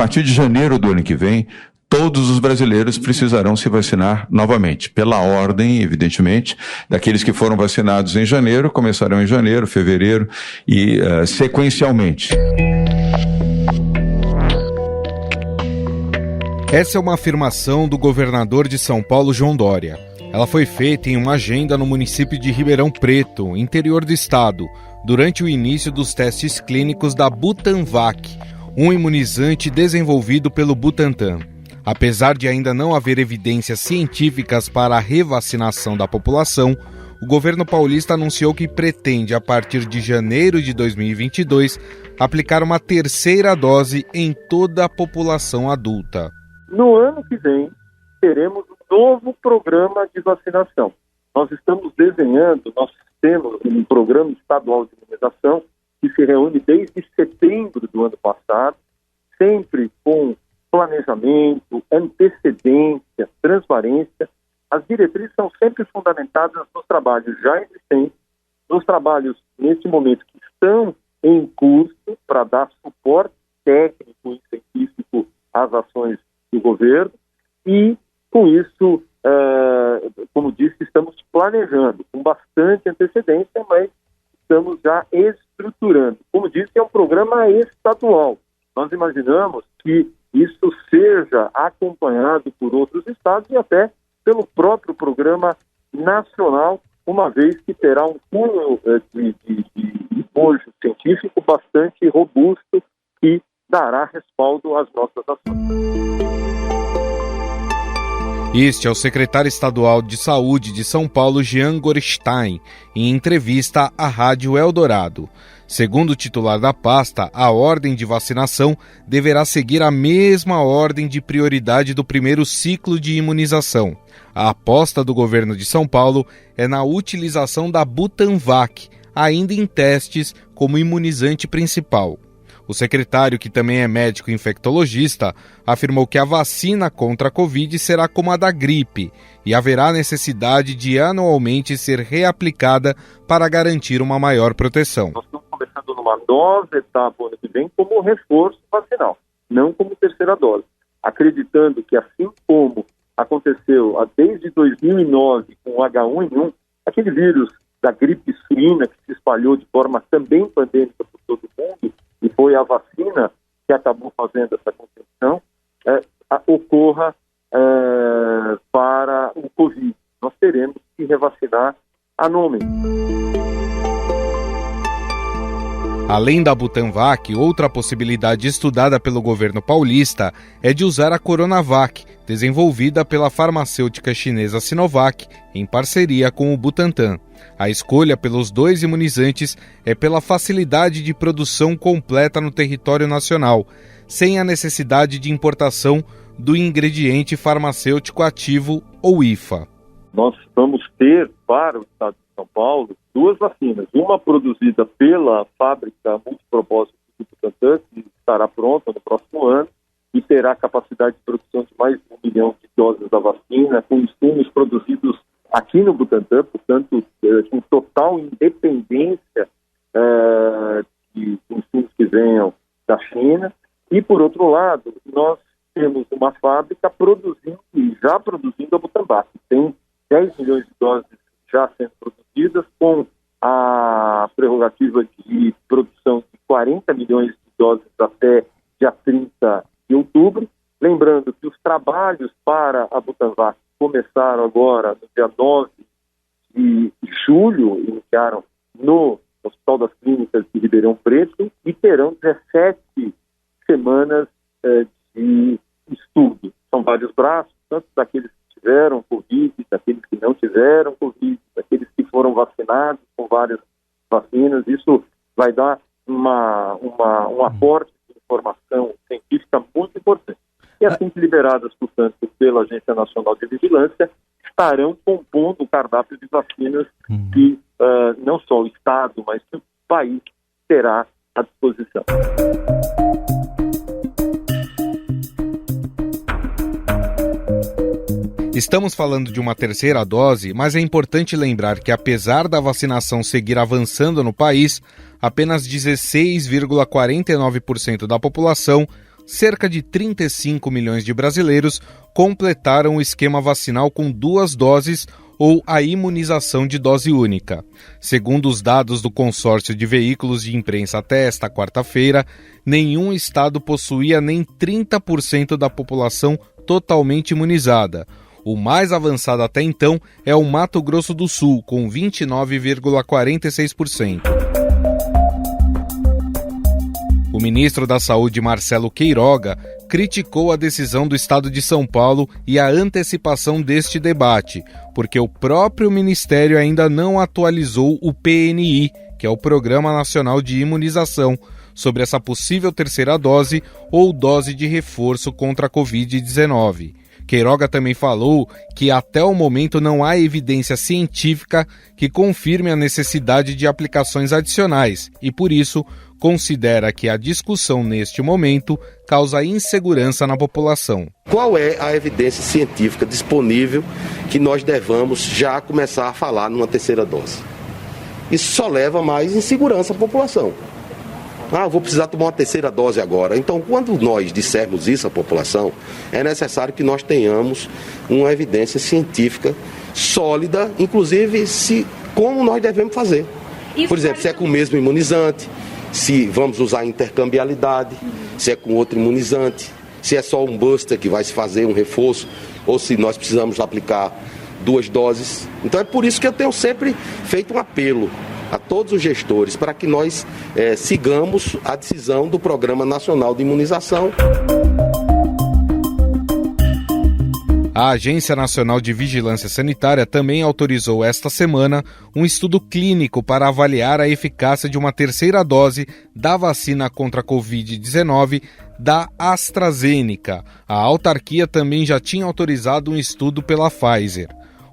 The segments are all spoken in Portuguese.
partir de janeiro do ano que vem, todos os brasileiros precisarão se vacinar novamente, pela ordem, evidentemente, daqueles que foram vacinados em janeiro, começarão em janeiro, fevereiro e sequencialmente. Essa é uma afirmação do governador de São Paulo, João Dória. Ela foi feita em uma agenda no município de Ribeirão Preto, interior do estado, durante o início dos testes clínicos da Butanvac, um imunizante desenvolvido pelo Butantan. Apesar de ainda não haver evidências científicas para a revacinação da população, o governo paulista anunciou que pretende, a partir de janeiro de 2022, aplicar uma terceira dose em toda a população adulta. No ano que vem, teremos um novo programa de vacinação. Nós estamos desenhando, nós temos um programa estadual de imunização que se reúne desde setembro do ano passado, sempre com planejamento, antecedência, transparência. As diretrizes são sempre fundamentadas nos trabalhos já existentes, nos trabalhos, nesse momento, que estão em curso para dar suporte técnico e científico às ações do governo e, com isso, como disse, estamos planejando com bastante antecedência, mas estamos já estruturando. Como disse, é um programa estadual. Nós imaginamos que isso seja acompanhado por outros estados e até pelo próprio programa nacional, uma vez que terá um cunho de apoio científico bastante robusto e dará respaldo às nossas ações. Este é o secretário estadual de Saúde de São Paulo, Jean Gorenstein, em entrevista à Rádio Eldorado. Segundo o titular da pasta, a ordem de vacinação deverá seguir a mesma ordem de prioridade do primeiro ciclo de imunização. A aposta do governo de São Paulo é na utilização da Butanvac, ainda em testes como imunizante principal. O secretário, que também é médico infectologista, afirmou que a vacina contra a Covid será como a da gripe e haverá necessidade de anualmente ser reaplicada para garantir uma maior proteção. Nós estamos começando numa nova etapa ano que vem como reforço vacinal, não como terceira dose, acreditando que assim como aconteceu desde 2009 com o H1N1, aquele vírus da gripe suína que se espalhou de forma também pandêmica por todo o mundo, e foi a vacina que acabou fazendo essa contenção, ocorra para o Covid. Nós teremos que revacinar anualmente. Além da Butanvac, outra possibilidade estudada pelo governo paulista é de usar a Coronavac, desenvolvida pela farmacêutica chinesa Sinovac, em parceria com o Butantan. A escolha pelos dois imunizantes é pela facilidade de produção completa no território nacional, sem a necessidade de importação do ingrediente farmacêutico ativo ou IFA. Nós vamos ter para o estado de São Paulo duas vacinas, uma produzida pela fábrica multipropósito do Butantan, que estará pronta no próximo ano, e terá capacidade de produção de mais de 1 milhão de doses da vacina, com insumos produzidos aqui no Butantan, portanto, com total independência de insumos que venham da China. E, por outro lado, nós temos uma fábrica produzindo e já produzindo a Butanvac. Tem 10 milhões de doses já sendo produzidas, com a prerrogativa de produção de 40 milhões de doses até dia 30 de outubro. Lembrando que os trabalhos para a Butanvac começaram agora no dia 9 de julho, iniciaram no Hospital das Clínicas de Ribeirão Preto e terão 17 semanas de estudo. São vários braços, tanto daqueles que tiveram Covid, daqueles que não tiveram Covid, daqueles que foram vacinados com várias vacinas. Isso vai dar um aporte de informação científica muito importante. E assim que liberadas, portanto, pela Agência Nacional de Vigilância, estarão compondo o cardápio de vacinas que não só o Estado, mas que o país terá à disposição. Estamos falando de uma terceira dose, mas é importante lembrar que, apesar da vacinação seguir avançando no país, apenas 16,49% da população cerca de 35 milhões de brasileiros completaram o esquema vacinal com 2 doses ou a imunização de dose única. Segundo os dados do consórcio de veículos de imprensa até esta quarta-feira, nenhum estado possuía nem 30% da população totalmente imunizada. O mais avançado até então é o Mato Grosso do Sul, com 29,46%. O ministro da Saúde, Marcelo Queiroga, criticou a decisão do Estado de São Paulo e a antecipação deste debate, porque o próprio Ministério ainda não atualizou o PNI, que é o Programa Nacional de Imunização, sobre essa possível terceira dose ou dose de reforço contra a Covid-19. Queiroga também falou que até o momento não há evidência científica que confirme a necessidade de aplicações adicionais e, por isso, considera que a discussão neste momento causa insegurança na população. Qual é a evidência científica disponível que nós devamos já começar a falar numa terceira dose? Isso só leva mais insegurança à população. Vou precisar tomar uma terceira dose agora. Então, quando nós dissermos isso à população, é necessário que nós tenhamos uma evidência científica sólida, inclusive como nós devemos fazer. Por exemplo, se é com o mesmo imunizante, se vamos usar intercambiabilidade, se é com outro imunizante, se é só um booster que vai se fazer um reforço, ou se nós precisamos aplicar 2 doses. Então é por isso que eu tenho sempre feito um apelo a todos os gestores para que nós sigamos a decisão do Programa Nacional de Imunização. A Agência Nacional de Vigilância Sanitária também autorizou esta semana um estudo clínico para avaliar a eficácia de uma terceira dose da vacina contra a Covid-19 da AstraZeneca. A autarquia também já tinha autorizado um estudo pela Pfizer.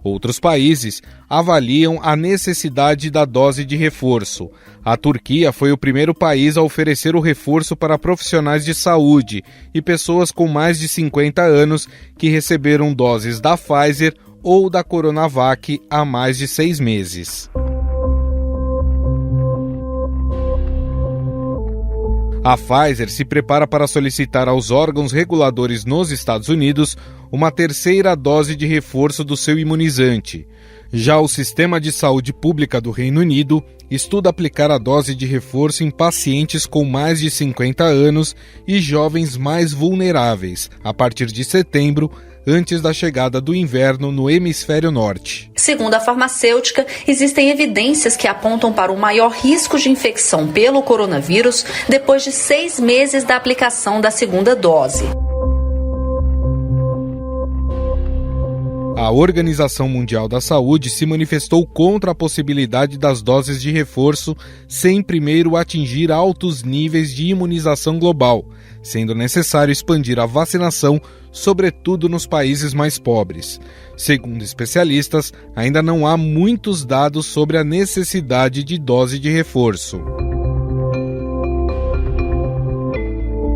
Outros países avaliam a necessidade da dose de reforço. A Turquia foi o primeiro país a oferecer o reforço para profissionais de saúde e pessoas com mais de 50 anos que receberam doses da Pfizer ou da Coronavac há mais de 6 meses. A Pfizer se prepara para solicitar aos órgãos reguladores nos Estados Unidos uma terceira dose de reforço do seu imunizante. Já o Sistema de Saúde Pública do Reino Unido estuda aplicar a dose de reforço em pacientes com mais de 50 anos e jovens mais vulneráveis, a partir de setembro, antes da chegada do inverno no hemisfério norte. Segundo a farmacêutica, existem evidências que apontam para um maior risco de infecção pelo coronavírus depois de 6 meses da aplicação da segunda dose. A Organização Mundial da Saúde se manifestou contra a possibilidade das doses de reforço sem primeiro atingir altos níveis de imunização global, sendo necessário expandir a vacinação, sobretudo nos países mais pobres. Segundo especialistas, ainda não há muitos dados sobre a necessidade de dose de reforço.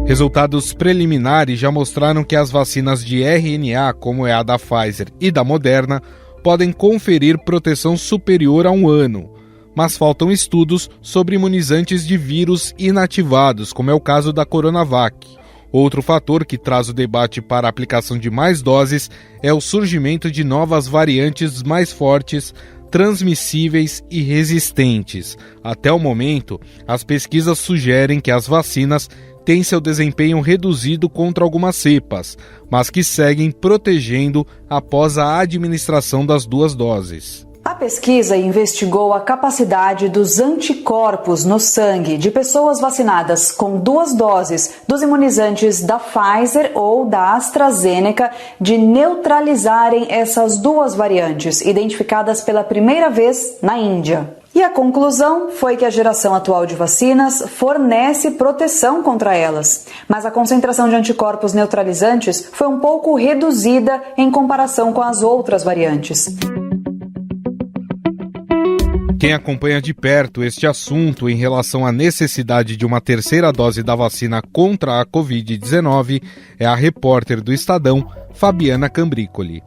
Resultados preliminares já mostraram que as vacinas de RNA, como é a da Pfizer e da Moderna, podem conferir proteção superior a 1 ano, mas faltam estudos sobre imunizantes de vírus inativados, como é o caso da Coronavac. Outro fator que traz o debate para a aplicação de mais doses é o surgimento de novas variantes mais fortes, transmissíveis e resistentes. Até o momento, as pesquisas sugerem que as vacinas têm seu desempenho reduzido contra algumas cepas, mas que seguem protegendo após a administração das 2 doses. A pesquisa investigou a capacidade dos anticorpos no sangue de pessoas vacinadas com 2 doses dos imunizantes da Pfizer ou da AstraZeneca de neutralizarem essas 2 variantes, identificadas pela primeira vez na Índia. E a conclusão foi que a geração atual de vacinas fornece proteção contra elas, mas a concentração de anticorpos neutralizantes foi um pouco reduzida em comparação com as outras variantes. Quem acompanha de perto este assunto em relação à necessidade de uma terceira dose da vacina contra a Covid-19 é a repórter do Estadão, Fabiana Cambrícoli.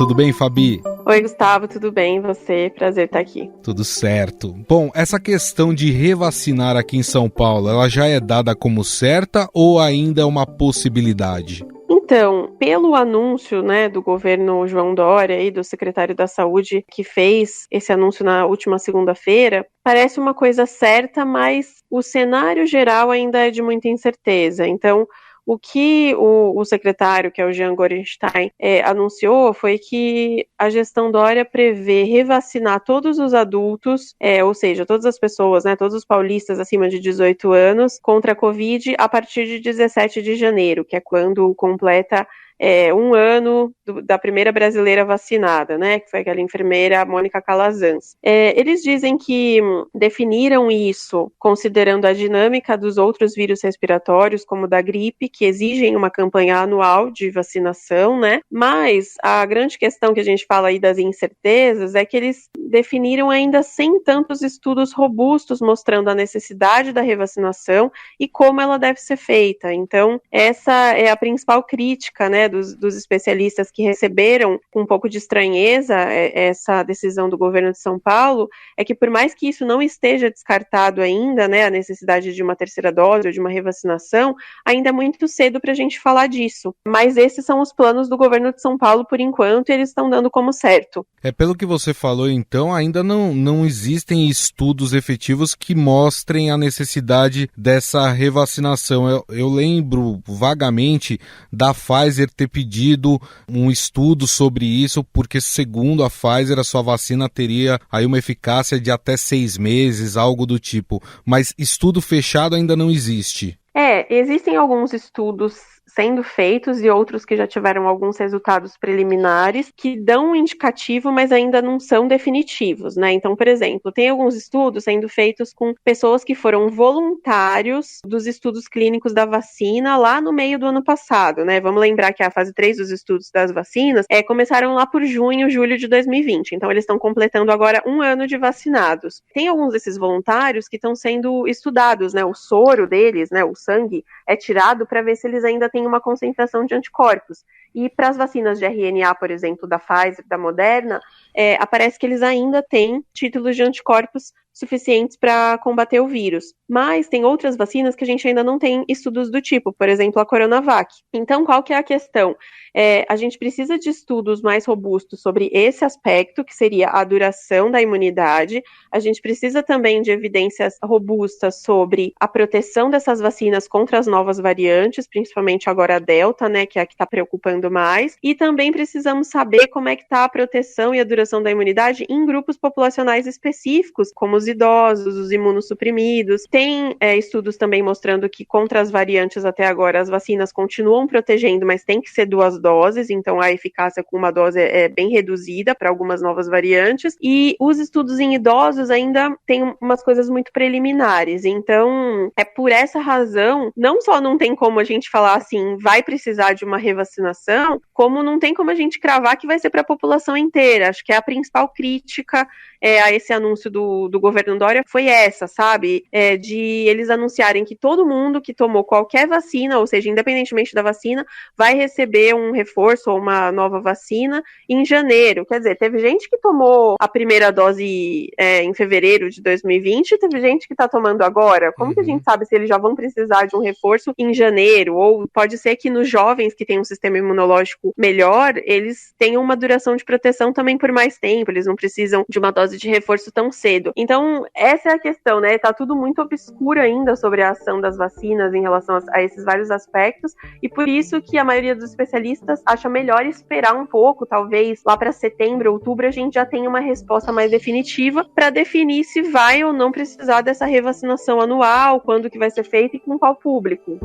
tudo bem, Fabi? Oi, Gustavo, tudo bem? E você? Prazer estar aqui. Tudo certo. Bom, essa questão de revacinar aqui em São Paulo, ela já é dada como certa ou ainda é uma possibilidade? Então, pelo anúncio, do governo João Dória e do secretário da Saúde que fez esse anúncio na última segunda-feira, parece uma coisa certa, mas o cenário geral ainda é de muita incerteza. Então, o que o secretário, que é o Jean Gorenstein, anunciou foi que a gestão Dória prevê revacinar todos os adultos, ou seja, todas as pessoas, todos os paulistas acima de 18 anos, contra a Covid a partir de 17 de janeiro, que é quando completa um ano da primeira brasileira vacinada, que foi aquela enfermeira Mônica Calazans. Eles dizem que definiram isso considerando a dinâmica dos outros vírus respiratórios, como da gripe, que exigem uma campanha anual de vacinação, mas a grande questão que a gente fala aí das incertezas é que eles definiram ainda sem tantos estudos robustos mostrando a necessidade da revacinação e como ela deve ser feita. Então, essa é a principal crítica, dos especialistas que receberam com um pouco de estranheza essa decisão do governo de São Paulo, é que por mais que isso não esteja descartado ainda, a necessidade de uma terceira dose ou de uma revacinação, ainda é muito cedo para a gente falar disso. Mas esses são os planos do governo de São Paulo por enquanto e eles estão dando como certo. Pelo que você falou, então, ainda não existem estudos efetivos que mostrem a necessidade dessa revacinação. Eu lembro vagamente da Pfizer ter pedido um estudo sobre isso, porque segundo a Pfizer, a sua vacina teria aí uma eficácia de até 6 meses, algo do tipo. Mas estudo fechado ainda não existe. Existem alguns estudos sendo feitos e outros que já tiveram alguns resultados preliminares que dão um indicativo, mas ainda não são definitivos, Então, por exemplo, tem alguns estudos sendo feitos com pessoas que foram voluntários dos estudos clínicos da vacina lá no meio do ano passado, Vamos lembrar que a fase 3 dos estudos das vacinas começaram lá por junho, julho de 2020, então eles estão completando agora 1 ano de vacinados. Tem alguns desses voluntários que estão sendo estudados, O soro deles, o sangue, é tirado para ver se eles ainda têm uma concentração de anticorpos. E para as vacinas de RNA, por exemplo, da Pfizer, da Moderna, aparece que eles ainda têm títulos de anticorpos suficientes para combater o vírus. Mas tem outras vacinas que a gente ainda não tem estudos do tipo, por exemplo, a Coronavac. Então, qual que é a questão? A gente precisa de estudos mais robustos sobre esse aspecto, que seria a duração da imunidade. A gente precisa também de evidências robustas sobre a proteção dessas vacinas contra as novas variantes, principalmente agora a Delta, que é a que está preocupando mais. E também precisamos saber como é que está a proteção e a duração da imunidade em grupos populacionais específicos, como os idosos, os imunossuprimidos. Tem estudos também mostrando que contra as variantes até agora as vacinas continuam protegendo, mas tem que ser 2 doses, então a eficácia com uma dose é bem reduzida para algumas novas variantes, e os estudos em idosos ainda tem umas coisas muito preliminares, então por essa razão, não só não tem como a gente falar assim, vai precisar de uma revacinação, como não tem como a gente cravar que vai ser para a população inteira. Acho que a principal crítica a esse anúncio do governo Dória foi essa, sabe? De eles anunciarem que todo mundo que tomou qualquer vacina, ou seja, independentemente da vacina, vai receber um reforço ou uma nova vacina em janeiro. Quer dizer, teve gente que tomou a primeira dose em fevereiro de 2020 e teve gente que está tomando agora. Como que a gente sabe se eles já vão precisar de um reforço em janeiro? Ou pode ser que nos jovens que têm um sistema imunológico melhor, eles tenham uma duração de proteção também por mais tempo, eles não precisam de uma dose de reforço tão cedo. Então, essa é a questão, Tá tudo muito obscuro ainda sobre a ação das vacinas em relação a esses vários aspectos, e por isso que a maioria dos especialistas acha melhor esperar um pouco, talvez lá para setembro, outubro, a gente já tenha uma resposta mais definitiva para definir se vai ou não precisar dessa revacinação anual, quando que vai ser feita e com qual público.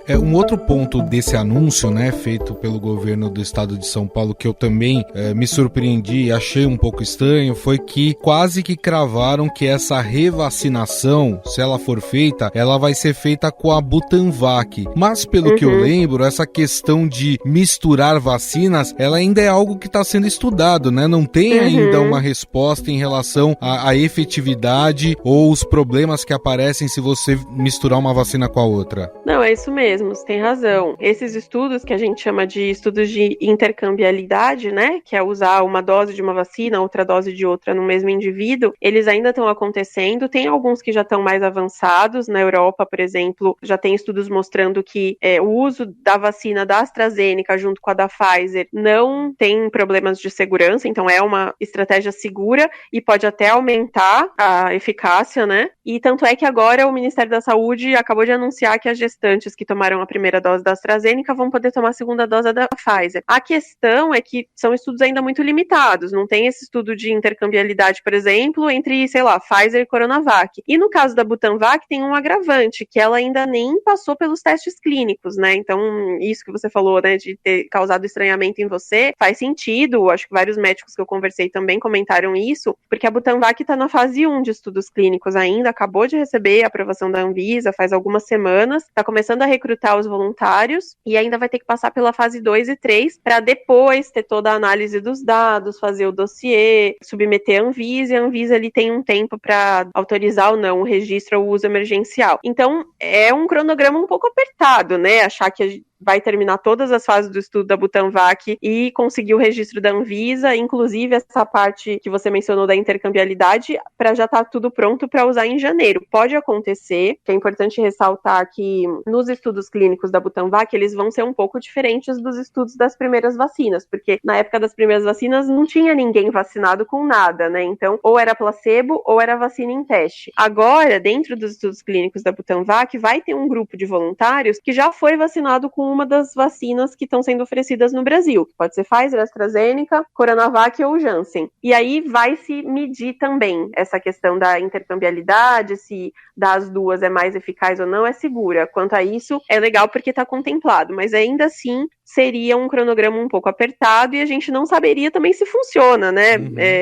Um outro ponto desse anúncio, feito pelo governo do estado de São Paulo, que eu também me surpreendi e achei um pouco estranho, foi que quase que cravaram que essa revacinação, se ela for feita, ela vai ser feita com a Butanvac. Mas, pelo que eu lembro, essa questão de misturar vacinas, ela ainda é algo que está sendo estudado, Não tem ainda uma resposta em relação à efetividade ou os problemas que aparecem se você misturar uma vacina com a outra. Não, é isso mesmo. mesmo, você tem razão. Esses estudos que a gente chama de estudos de intercambiabilidade, né, que é usar uma dose de uma vacina, outra dose de outra no mesmo indivíduo, eles ainda estão acontecendo. Tem alguns que já estão mais avançados. Na Europa, por exemplo, já tem estudos mostrando que o uso da vacina da AstraZeneca junto com a da Pfizer não tem problemas de segurança, então é uma estratégia segura e pode até aumentar a eficácia, né? E tanto é que agora o Ministério da Saúde acabou de anunciar que as gestantes que tomaram a primeira dose da AstraZeneca vão poder tomar a segunda dose da Pfizer. A questão é que são estudos ainda muito limitados, não tem esse estudo de intercambiabilidade, por exemplo, entre, sei lá, Pfizer e Coronavac. E no caso da Butanvac tem um agravante, que ela ainda nem passou pelos testes clínicos, né? Então, isso que você falou, né, de ter causado estranhamento em você, faz sentido. Acho que vários médicos que eu conversei também comentaram isso, porque a Butanvac está na fase 1 de estudos clínicos ainda, acabou de receber a aprovação da Anvisa faz algumas semanas, está começando a recrutar os voluntários e ainda vai ter que passar pela fase 2 e 3 para depois ter toda a análise dos dados, fazer o dossiê, submeter a Anvisa, e a Anvisa ali tem um tempo para autorizar ou não o registro ou o uso emergencial. Então, é um cronograma um pouco apertado, né? Achar que vai terminar todas as fases do estudo da Butanvac e conseguir o registro da Anvisa, inclusive essa parte que você mencionou da intercambiabilidade, para já estar tudo pronto para usar em janeiro. Pode acontecer, que é importante ressaltar que nos estudos clínicos da Butanvac, eles vão ser um pouco diferentes dos estudos das primeiras vacinas, porque na época das primeiras vacinas não tinha ninguém vacinado com nada, né? Então, ou era placebo ou era vacina em teste. Agora, dentro dos estudos clínicos da Butanvac, vai ter um grupo de voluntários que já foi vacinado com uma das vacinas que estão sendo oferecidas no Brasil. Pode ser Pfizer, AstraZeneca, Coronavac ou Janssen. E aí vai se medir também essa questão da intercambiabilidade, se das duas é mais eficaz ou não, é segura. Quanto a isso, é legal porque está contemplado, mas ainda assim seria um cronograma um pouco apertado e a gente não saberia também se funciona, né?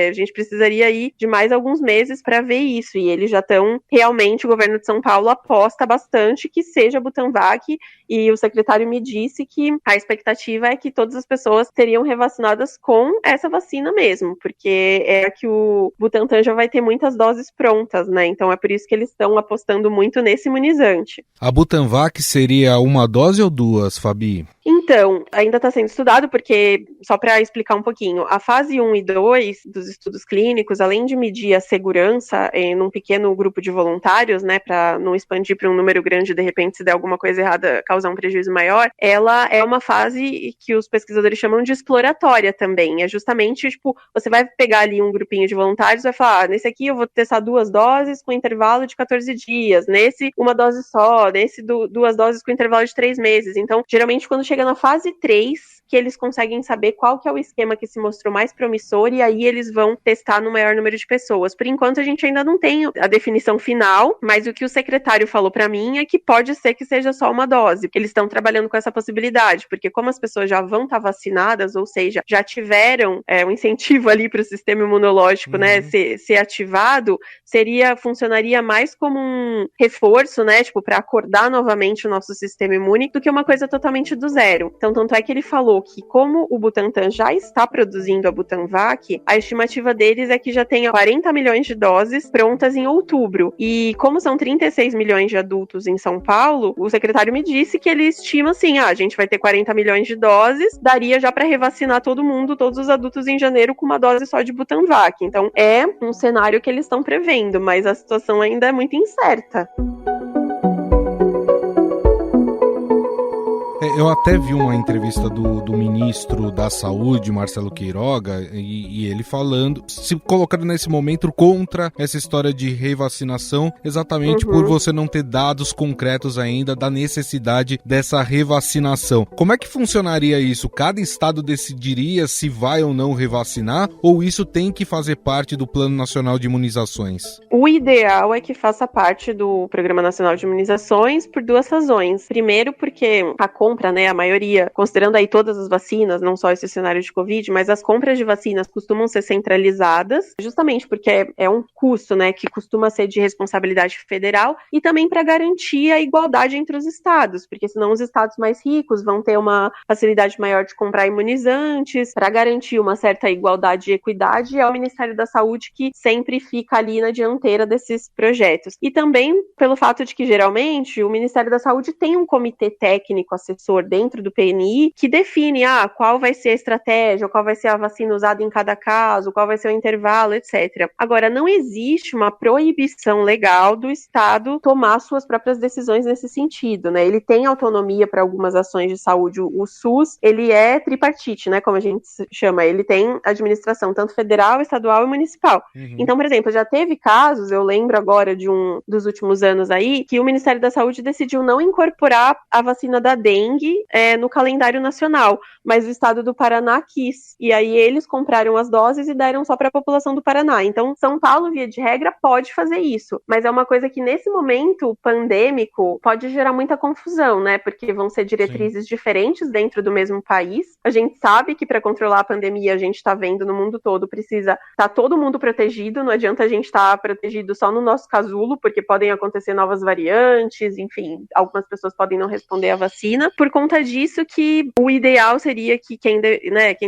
A gente precisaria ir de mais alguns meses para ver isso, e eles já estão, realmente, o governo de São Paulo aposta bastante que seja a Butanvac, e o secretário me disse que a expectativa é que todas as pessoas seriam revacinadas com essa vacina mesmo, porque é que o Butantan já vai ter muitas doses prontas, né? Então é por isso que eles estão apostando muito nesse imunizante. A Butanvac seria uma dose ou duas, Fabi? Então, ainda está sendo estudado, porque, só para explicar um pouquinho, a fase 1 e 2 dos estudos clínicos, além de medir a segurança num pequeno grupo de voluntários, né, para não expandir para um número grande, de repente, se der alguma coisa errada, causar um prejuízo maior, ela é uma fase que os pesquisadores chamam de exploratória também. É justamente, tipo, você vai pegar ali um grupinho de voluntários e vai falar, nesse aqui eu vou testar 2 doses com intervalo de 14 dias, nesse uma dose só, nesse 2 doses com intervalo de 3 meses. Então, geralmente, quando chega na fase 3, que eles conseguem saber qual que é o esquema que se mostrou mais promissor, e aí eles vão testar no maior número de pessoas. Por enquanto, a gente ainda não tem a definição final, mas o que o secretário falou para mim é que pode ser que seja só uma dose. Eles estão trabalhando com essa possibilidade, porque como as pessoas já vão estar vacinadas, ou seja, já tiveram um incentivo ali para o sistema imunológico, né, ser ativado, funcionaria mais como um reforço, né, tipo, para acordar novamente o nosso sistema imune, do que uma coisa totalmente do zero. Então, tanto é que ele falou que, como o Butantan já está produzindo a Butanvac, a estimativa deles é que já tenha 40 milhões de doses prontas em outubro. E como são 36 milhões de adultos em São Paulo, o secretário me disse que ele estima assim, a gente vai ter 40 milhões de doses, daria já para revacinar todo mundo, todos os adultos em janeiro com uma dose só de Butanvac. Então, é um cenário que eles estão prevendo, mas a situação ainda é muito incerta. Eu até vi uma entrevista do ministro da Saúde, Marcelo Queiroga, e ele falando, se colocando nesse momento contra essa história de revacinação, exatamente por você não ter dados concretos ainda da necessidade dessa revacinação. Como é que funcionaria isso? Cada estado decidiria se vai ou não revacinar, ou isso tem que fazer parte do Plano Nacional de Imunizações? O ideal é que faça parte do Programa Nacional de Imunizações por 2 razões. Primeiro, porque a compra compra, né, a maioria, considerando aí todas as vacinas, não só esse cenário de Covid, mas as compras de vacinas costumam ser centralizadas, justamente porque é um custo, né, que costuma ser de responsabilidade federal, e também para garantir a igualdade entre os estados, porque senão os estados mais ricos vão ter uma facilidade maior de comprar imunizantes, para garantir uma certa igualdade e equidade, é o Ministério da Saúde que sempre fica ali na dianteira desses projetos. E também pelo fato de que, geralmente, o Ministério da Saúde tem um comitê técnico assessor dentro do PNI que define qual vai ser a estratégia, qual vai ser a vacina usada em cada caso, qual vai ser o intervalo, etc. Agora, não existe uma proibição legal do Estado tomar suas próprias decisões nesse sentido, né? Ele tem autonomia para algumas ações de saúde. O SUS, ele é tripartite, né, como a gente chama. Ele tem administração tanto federal, estadual e municipal. Então, por exemplo, já teve casos, eu lembro agora de um dos últimos anos aí, que o Ministério da Saúde decidiu não incorporar a vacina da dengue no calendário nacional, mas o estado do Paraná quis. E aí eles compraram as doses e deram só para a população do Paraná. Então, São Paulo, via de regra, pode fazer isso. Mas é uma coisa que, nesse momento pandêmico, pode gerar muita confusão, né? Porque vão ser diretrizes diferentes dentro do mesmo país. A gente sabe que para controlar a pandemia, a gente está vendo no mundo todo, precisa estar todo mundo protegido. Não adianta a gente estar protegido só no nosso casulo, porque podem acontecer novas variantes, enfim, algumas pessoas podem não responder à vacina. Por conta disso que o ideal seria que quem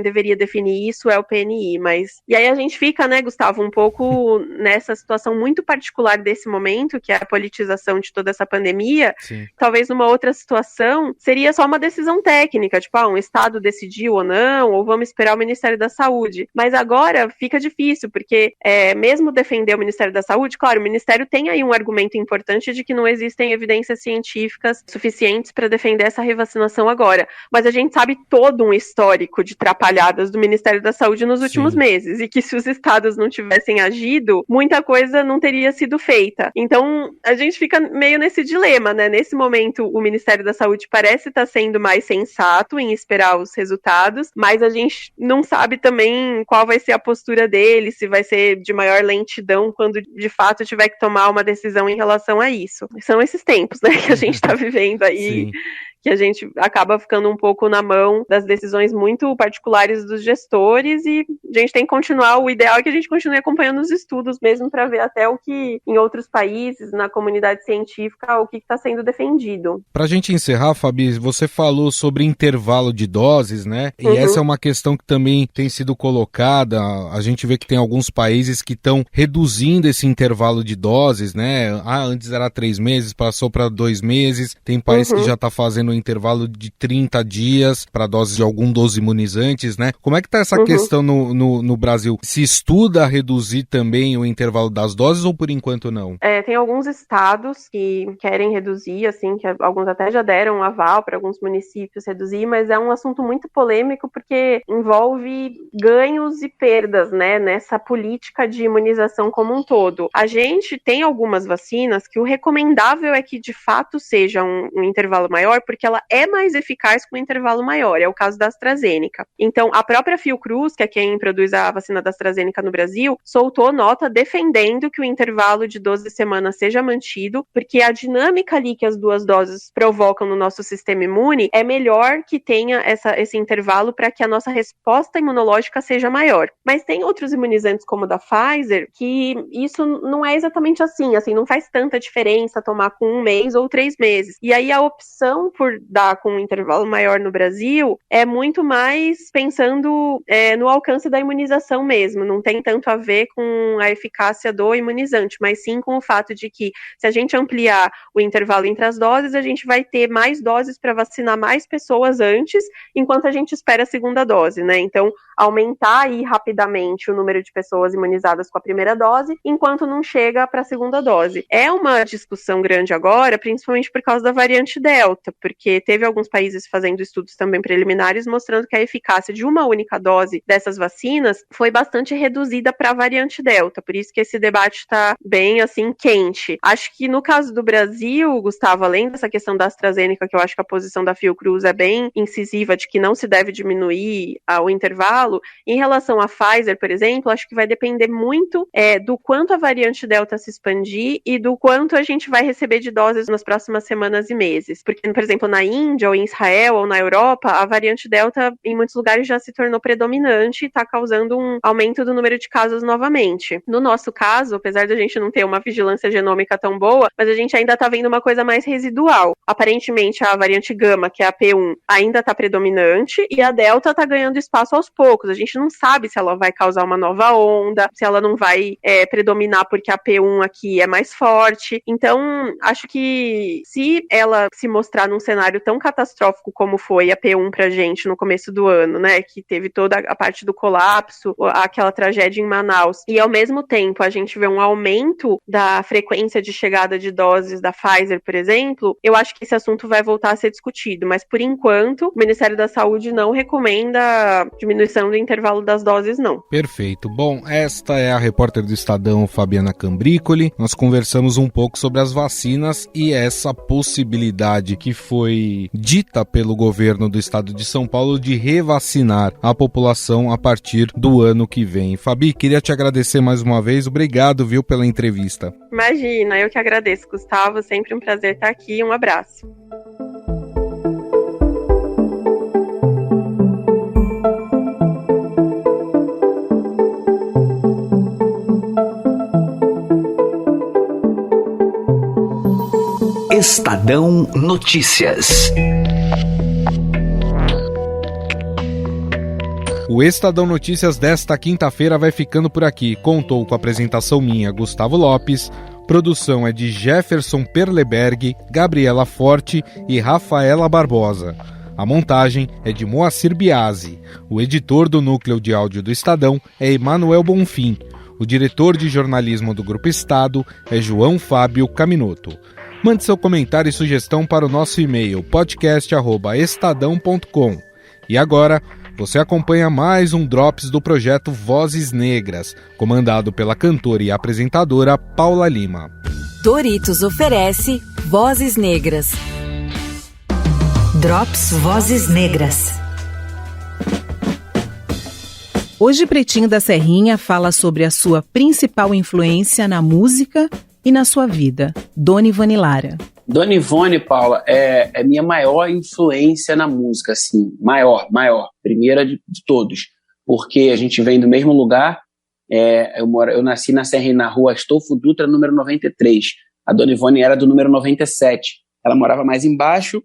deveria definir isso é o PNI, mas... E aí a gente fica, né, Gustavo, um pouco nessa situação muito particular desse momento, que é a politização de toda essa pandemia. Sim. Talvez numa outra situação seria só uma decisão técnica, tipo, um estado decidiu ou não, ou vamos esperar o Ministério da Saúde. Mas agora fica difícil, porque mesmo defender o Ministério da Saúde, claro, o Ministério tem aí um argumento importante de que não existem evidências científicas suficientes para defender essa revacinação agora. Mas a gente sabe todo um histórico de trapalhadas do Ministério da Saúde nos últimos meses, e que se os estados não tivessem agido, muita coisa não teria sido feita. Então, a gente fica meio nesse dilema, né? Nesse momento, o Ministério da Saúde parece estar sendo mais sensato em esperar os resultados, mas a gente não sabe também qual vai ser a postura dele, se vai ser de maior lentidão quando de fato tiver que tomar uma decisão em relação a isso. São esses tempos, né, que a gente está vivendo aí, que a gente acaba ficando um pouco na mão das decisões muito particulares dos gestores, e a gente tem que continuar, o ideal é que a gente continue acompanhando os estudos mesmo para ver até o que em outros países, na comunidade científica, o que está sendo defendido. Para a gente encerrar, Fabi, você falou sobre intervalo de doses, né? E essa é uma questão que também tem sido colocada. A gente vê que tem alguns países que estão reduzindo esse intervalo de doses, né? Antes era 3 meses, passou para 2 meses. Tem país que já está fazendo um intervalo de 30 dias para doses de algum dos imunizantes, né? Como é que está essa questão no Brasil? Se estuda reduzir também o intervalo das doses ou por enquanto não? Tem alguns estados que querem reduzir, assim, que alguns até já deram um aval para alguns municípios reduzir, mas é um assunto muito polêmico porque envolve ganhos e perdas, né, nessa política de imunização como um todo. A gente tem algumas vacinas que o recomendável é que de fato seja um intervalo maior, porque ela é mais eficaz com um intervalo maior, é o caso da AstraZeneca. Então, a própria Fiocruz, que é quem produz a vacina da AstraZeneca no Brasil, soltou nota defendendo que o intervalo de 12 semanas seja mantido, porque a dinâmica ali que as 2 doses provocam no nosso sistema imune é melhor que tenha esse intervalo para que a nossa resposta imunológica seja maior. Mas tem outros imunizantes, como o da Pfizer, que isso não é exatamente assim, não faz tanta diferença tomar com 1 mês ou 3 meses. E aí a opção por dar com um intervalo maior no Brasil é muito mais pensando no alcance da imunização mesmo, não tem tanto a ver com a eficácia do imunizante, mas sim com o fato de que se a gente ampliar o intervalo entre as doses, a gente vai ter mais doses para vacinar mais pessoas antes, enquanto a gente espera a segunda dose, né? Então, aumentar aí rapidamente o número de pessoas imunizadas com a primeira dose, enquanto não chega para a segunda dose. É uma discussão grande agora, principalmente por causa da variante Delta, porque teve alguns países fazendo estudos também preliminares mostrando que a eficácia de uma única dose dessas vacinas foi bastante reduzida para a variante Delta, por isso que esse debate está bem, quente. Acho que no caso do Brasil, Gustavo, além dessa questão da AstraZeneca, que eu acho que a posição da Fiocruz é bem incisiva de que não se deve diminuir o intervalo, em relação à Pfizer, por exemplo, acho que vai depender muito do quanto a variante Delta se expandir e do quanto a gente vai receber de doses nas próximas semanas e meses. Porque, por exemplo, exemplo, na Índia, ou em Israel, ou na Europa, a variante Delta, em muitos lugares, já se tornou predominante e está causando um aumento do número de casos novamente. No nosso caso, apesar de a gente não ter uma vigilância genômica tão boa, mas a gente ainda está vendo uma coisa mais residual. Aparentemente, a variante Gama, que é a P1, ainda está predominante, e a Delta está ganhando espaço aos poucos. A gente não sabe se ela vai causar uma nova onda, se ela não vai predominar porque a P1 aqui é mais forte. Então, acho que se ela se mostrar num cenário tão catastrófico como foi a P1 pra gente no começo do ano, né, que teve toda a parte do colapso, aquela tragédia em Manaus, e ao mesmo tempo a gente vê um aumento da frequência de chegada de doses da Pfizer, por exemplo, eu acho que esse assunto vai voltar a ser discutido, mas por enquanto o Ministério da Saúde não recomenda diminuição do intervalo das doses, não. Perfeito. Bom, esta é a repórter do Estadão, Fabiana Cambricoli. Nós conversamos um pouco sobre as vacinas e essa possibilidade que foi dita pelo governo do estado de São Paulo de revacinar a população a partir do ano que vem. Fabi, queria te agradecer mais uma vez. Obrigado, viu, pela entrevista. Imagina, eu que agradeço, Gustavo. Sempre um prazer estar aqui. Um abraço. Estadão Notícias. O Estadão Notícias desta quinta-feira vai ficando por aqui. Contou com a apresentação minha, Gustavo Lopes. Produção é de Jefferson Perleberg, Gabriela Forte e Rafaela Barbosa. A montagem é de Moacir Biasi. O editor do núcleo de áudio do Estadão é Emanuel Bonfim. O diretor de jornalismo do Grupo Estado é João Fábio Caminoto. Mande seu comentário e sugestão para o nosso e-mail podcast@estadão.com. E agora, você acompanha mais um Drops do projeto Vozes Negras, comandado pela cantora e apresentadora Paula Lima. Doritos oferece Vozes Negras. Drops Vozes Negras. Hoje, Pretinho da Serrinha fala sobre a sua principal influência na música e na sua vida, Dona Ivone Lara. Dona Ivone, Paula, é minha maior influência na música, assim, maior, primeira de todos, porque a gente vem do mesmo lugar, eu nasci na Serrinha, na rua Astolfo Dutra, número 93, a Dona Ivone era do número 97, ela morava mais embaixo,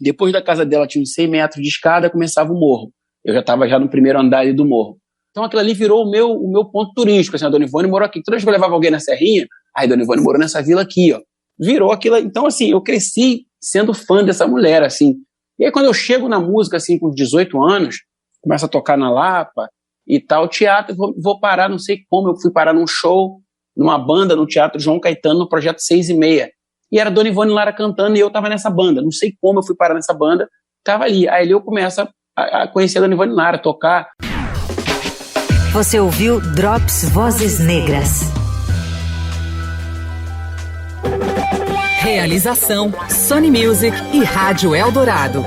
depois da casa dela tinha uns 100 metros de escada, começava o morro, eu já estava no primeiro andar ali do morro, então aquilo ali virou o meu ponto turístico, assim, a Dona Ivone morou aqui, toda vez que eu levava alguém na Serrinha, aí Dona Ivone morou nessa vila aqui, ó. Virou aquilo. Então, assim, eu cresci sendo fã dessa mulher, assim. E aí, quando eu chego na música, assim, com 18 anos, começo a tocar na Lapa e tal, teatro, vou parar, não sei como, eu fui parar num show, numa banda, no Teatro João Caetano, no Projeto 6:30. E era Dona Ivone Lara cantando e eu tava nessa banda. Não sei como eu fui parar nessa banda, tava ali. Aí eu começo a conhecer a Dona Ivone Lara, tocar. Você ouviu Drops Vozes Negras. Realização Sony Music e Rádio Eldorado.